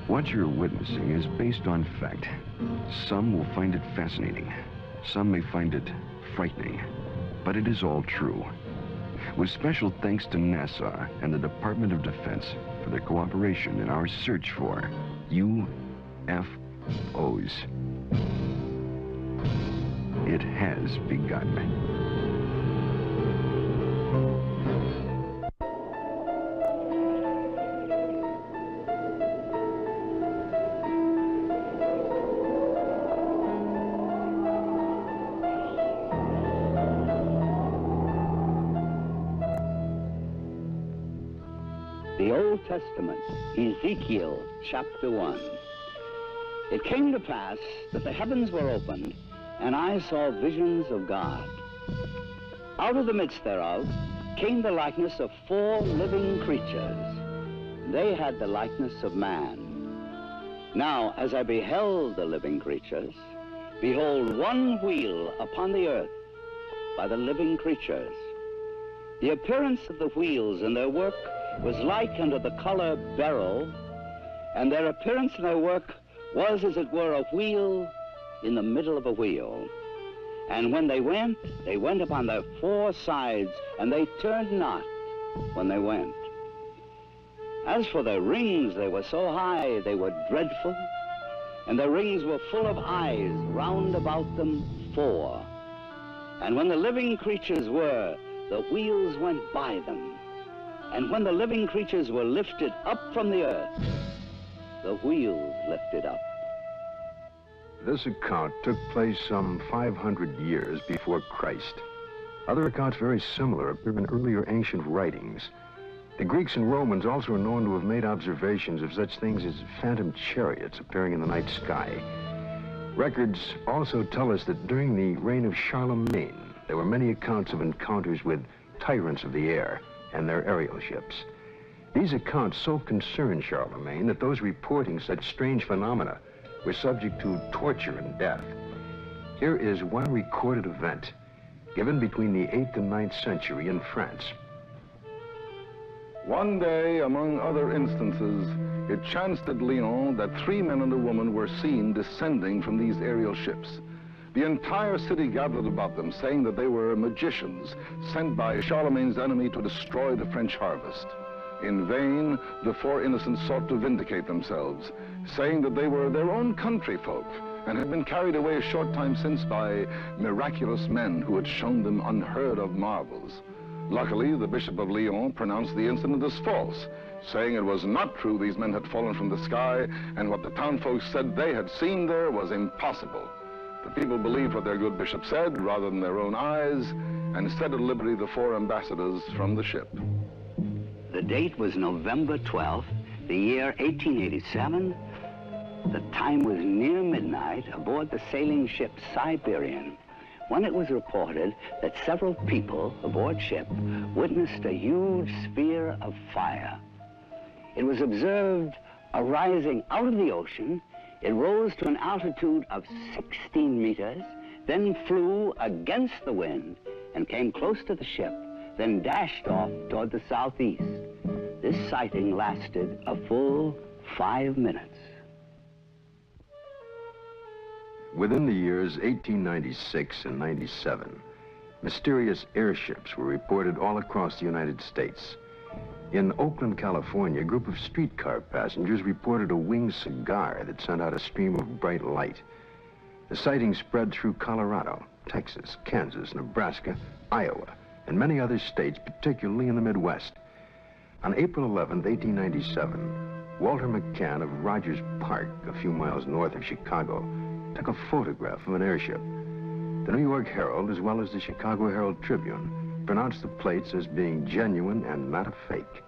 What you're witnessing is based on fact. Some will find it fascinating. Some may find it frightening. But it is all true. With special thanks to NASA and the Department of Defense for their cooperation in our search for UFOs. It has begun. The Old Testament, Ezekiel chapter 1. It came to pass that the heavens were opened, and I saw visions of God. Out of the midst thereof came the likeness of 4 living creatures. They had the likeness of man. Now, as I beheld the living creatures, behold, one wheel upon the earth by the living creatures. The appearance of the wheels and their work was like unto the color beryl, and their appearance and their work was as it were a wheel in the middle of a wheel. And when they went upon their 4 sides, and they turned not when they went. As for their rings, they were so high, they were dreadful, and their rings were full of eyes round about them 4. And when the living creatures were, the wheels went by them. And when the living creatures were lifted up from the earth, the wheels lifted up. This account took place some 500 years before Christ. Other accounts very similar appear in earlier ancient writings. The Greeks and Romans also are known to have made observations of such things as phantom chariots appearing in the night sky. Records also tell us that during the reign of Charlemagne, there were many accounts of encounters with tyrants of the air and their aerial ships. These accounts so concerned Charlemagne that those reporting such strange phenomena were subject to torture and death. Here is one recorded event given between the 8th and 9th century in France. One day, among other instances, it chanced at Lyon that 3 men and a woman were seen descending from these aerial ships. The entire city gathered about them, saying that they were magicians sent by Charlemagne's enemy to destroy the French harvest. In vain, the 4 innocents sought to vindicate themselves, saying that they were their own country folk and had been carried away a short time since by miraculous men who had shown them unheard of marvels. Luckily, the Bishop of Lyon pronounced the incident as false, saying it was not true these men had fallen from the sky, and what the townfolk said they had seen there was impossible. The people believed what their good bishop said rather than their own eyes, and set at liberty the 4 ambassadors from the ship. The date was November 12th, the year 1887. The time was near midnight aboard the sailing ship Siberian, when it was reported that several people aboard ship witnessed a huge sphere of fire. It was observed arising out of the ocean. It rose to an altitude of 16 meters, then flew against the wind and came close to the ship, then dashed off toward the southeast. This sighting lasted a full 5 minutes. Within the years 1896 and 97, mysterious airships were reported all across the United States. In Oakland, California, a group of streetcar passengers reported a winged cigar that sent out a stream of bright light. The sighting spread through Colorado, Texas, Kansas, Nebraska, Iowa, and many other states, particularly in the Midwest. On April 11, 1897, Walter McCann of Rogers Park, a few miles north of Chicago, took a photograph of an airship. The New York Herald, as well as the Chicago Herald Tribune, pronounced the plates as being genuine and not a fake.